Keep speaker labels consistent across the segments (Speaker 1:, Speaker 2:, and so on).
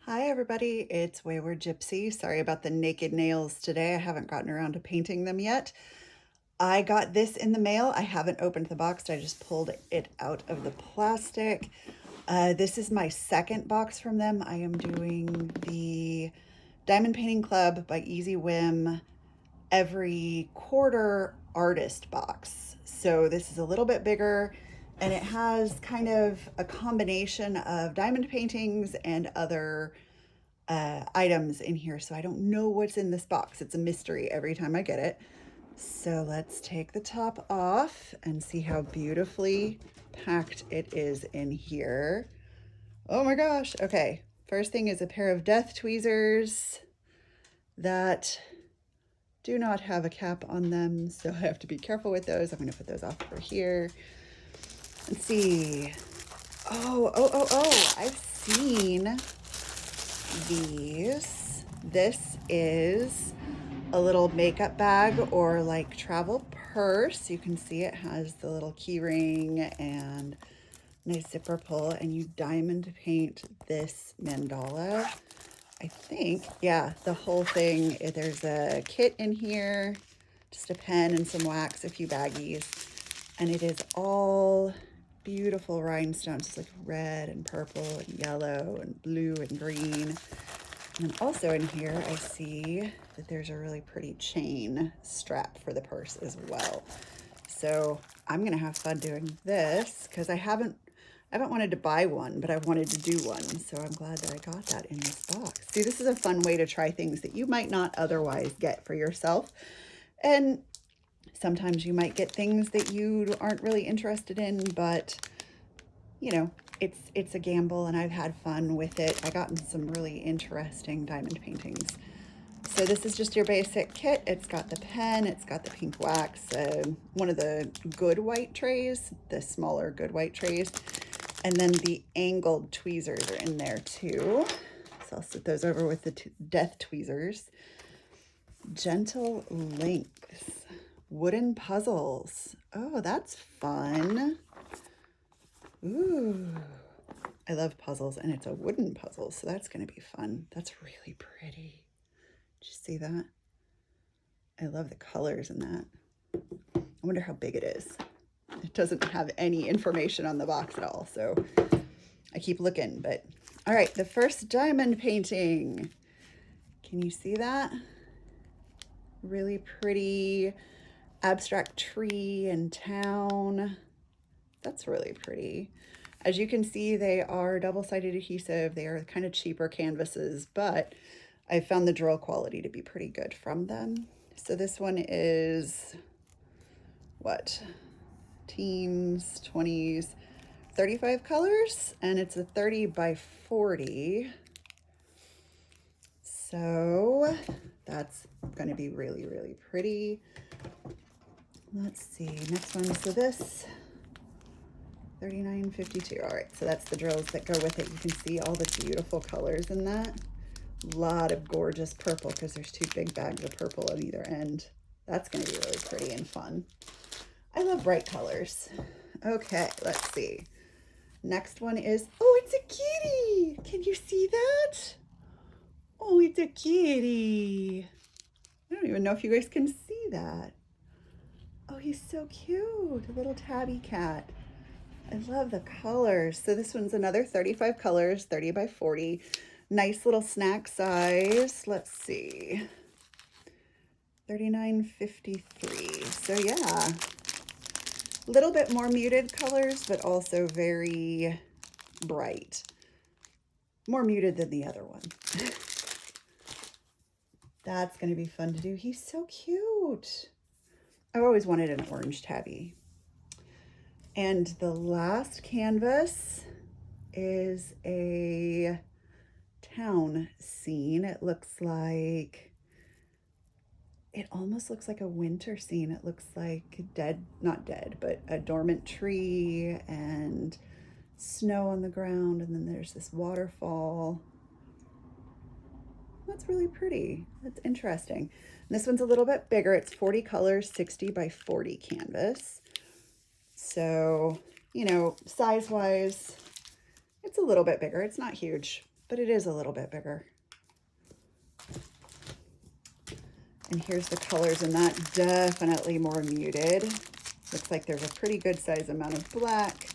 Speaker 1: Hi everybody, it's Wayward Gypsy. Sorry about the naked nails today. I haven't gotten around to painting them yet. I got this in the mail. I haven't opened the box. I just pulled it out of the plastic. This is my second box from them. I am doing the Diamond Painting Club by EasyWhim every quarter artist box. So this is a little bit bigger and it has kind of a combination of diamond paintings and other items in here. So I don't know what's in this box. It's a mystery every time I get it. So let's take the top off and see how beautifully packed it is in here. Oh my gosh. Okay. First thing is a pair of death tweezers that do not have a cap on them, so I have to be careful with those. I'm going to put those off over here. Let's see. Oh, I've seen these. This is a little makeup bag or like travel purse. You can see it has the little key ring and nice zipper pull, and you diamond paint this mandala. I think, yeah, the whole thing. There's a kit in here, just a pen and some wax, a few baggies, and it is all beautiful rhinestones. It's like red and purple and yellow and blue and green. And also in here, I see that there's a really pretty chain strap for the purse as well. So I'm gonna have fun doing this because I haven't wanted to buy one, but I've wanted to do one. So I'm glad that I got that in this box. See, this is a fun way to try things that you might not otherwise get for yourself. And sometimes you might get things that you aren't really interested in, but you know, it's a gamble and I've had fun with it. I gotten some really interesting diamond paintings. So this is just your basic kit. It's got the pen, it's got the pink wax, one of the good white trays, the smaller good white trays, and then the angled tweezers are in there too. So I'll sit those over with the death tweezers. Gentle links, wooden puzzles. Oh, that's fun. Ooh, I love puzzles, and it's a wooden puzzle, so that's going to be fun. That's really pretty. Did you see that? I love the colors in that. I wonder how big it is. It doesn't have any information on the box at all, so I keep looking. But all right, the first diamond painting. Can you see that? Really pretty abstract tree and town. That's really pretty. As you can see, they are double-sided adhesive. They are kind of cheaper canvases, but I found the drill quality to be pretty good from them. So this one is, what, teens, 20s, 35 colors, and it's a 30 by 40. So that's going to be really, really pretty. Let's see, next one. So this 39.52. All right, so that's the drills that go with it. You can see all the beautiful colors in that. A lot of gorgeous purple because there's two big bags of purple on either end. That's going to be really pretty and fun. I love bright colors. Okay, let's see. Next one is, oh, it's a kitty. Can you see that? Oh, it's a kitty. I don't even know if you guys can see that. Oh, he's so cute, a little tabby cat. I love the colors. So this one's another 35 colors, 30 by 40. Nice little snack size. Let's see. 39.53. So yeah, a little bit more muted colors, but also very bright. More muted than the other one. That's going to be fun to do. He's so cute. I've always wanted an orange tabby. And the last canvas is a town scene. It almost looks like a winter scene. It looks like not dead, but a dormant tree and snow on the ground. And then there's this waterfall. That's really pretty. That's interesting. And this one's a little bit bigger. It's 40 colors, 60 by 40 canvas. So, you know, size-wise, it's a little bit bigger. It's not huge. but it is a little bit bigger. And here's the colors in that, definitely more muted. Looks like there's a pretty good size amount of black,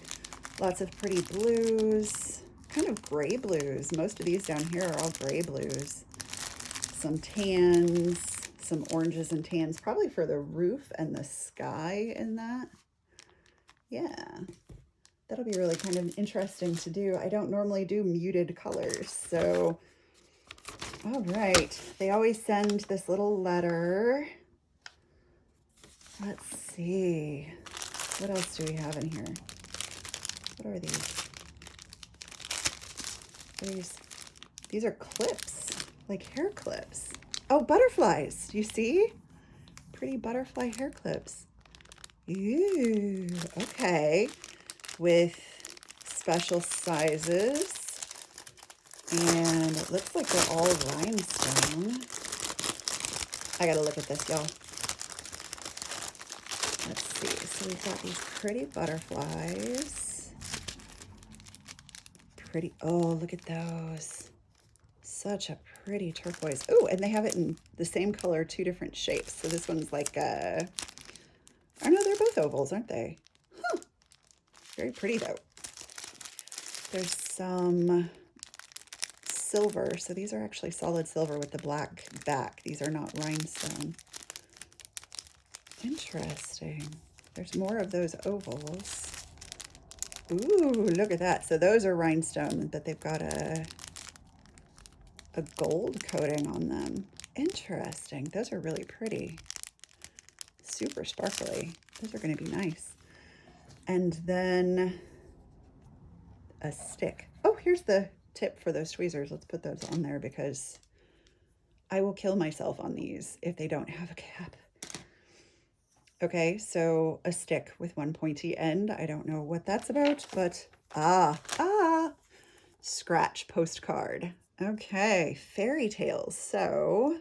Speaker 1: lots of pretty blues, kind of gray blues. Most of these down here are all gray blues. Some tans, some oranges and tans, probably for the roof and the sky in that. Yeah, that'll be really kind of interesting to do. I don't normally do muted colors, so all right. They always send this little letter. Let's see. What else do we have in here? What are these? These are clips, like hair clips. Oh, butterflies. You see? Pretty butterfly hair clips. Ooh, okay. With special sizes. And it looks like they're all rhinestone. I gotta look at this, y'all. Let's see. So we've got these pretty butterflies. Pretty, oh, look at those. Such a pretty turquoise. Oh, and they have it in the same color, two different shapes. So this one's like oh no, they're both ovals, aren't they? Huh. Very pretty though. There's some silver. So these are actually solid silver with the black back. These are not rhinestone. Interesting. There's more of those ovals. Ooh, look at that. So those are rhinestone, but they've got a gold coating on them. Interesting. Those are really pretty. Super sparkly. Those are going to be nice. And then a stick. Oh, here's the tip for those tweezers. Let's put those on there because I will kill myself on these if they don't have a cap. Okay, so a stick with one pointy end. I don't know what that's about, but scratch postcard. Okay, fairy tales. So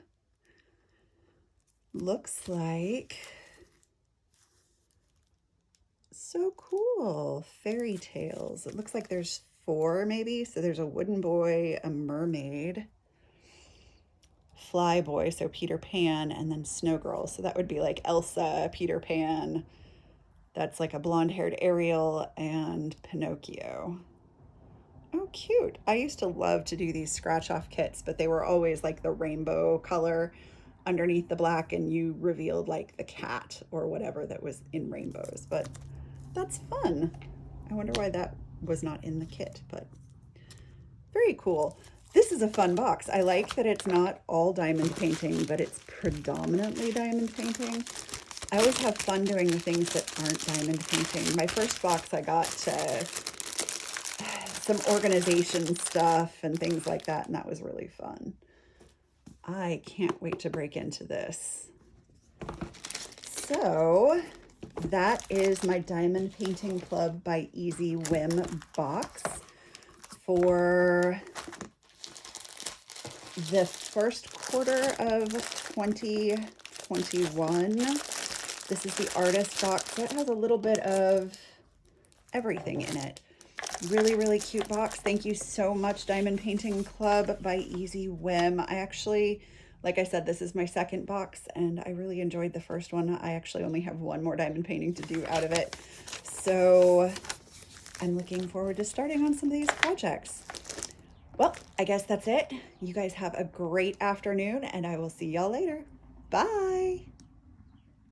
Speaker 1: looks like, so cool. Fairy tales. It looks like there's 4 maybe. So there's a wooden boy, a mermaid, fly boy, so Peter Pan, and then snow girl. So that would be like Elsa, Peter Pan. That's like a blonde-haired Ariel and Pinocchio. Oh, cute. I used to love to do these scratch-off kits, but they were always like the rainbow color underneath the black, and you revealed like the cat or whatever that was in rainbows. But that's fun. I wonder why that was not in the kit, but very cool. This is a fun box. I like that it's not all diamond painting, but it's predominantly diamond painting. I always have fun doing the things that aren't diamond painting. My first box, I got some organization stuff and things like that, and that was really fun. I can't wait to break into this. So that is my Diamond Painting Club by EasyWhim box for the first quarter of 2021. This is the artist box, so it has a little bit of everything in it. Really, really cute box. Thank you so much, Diamond Painting Club by EasyWhim. I actually, like I said, this is my second box, and I really enjoyed the first one. I actually only have one more diamond painting to do out of it. So I'm looking forward to starting on some of these projects. Well, I guess that's it. You guys have a great afternoon, and I will see y'all later. Bye.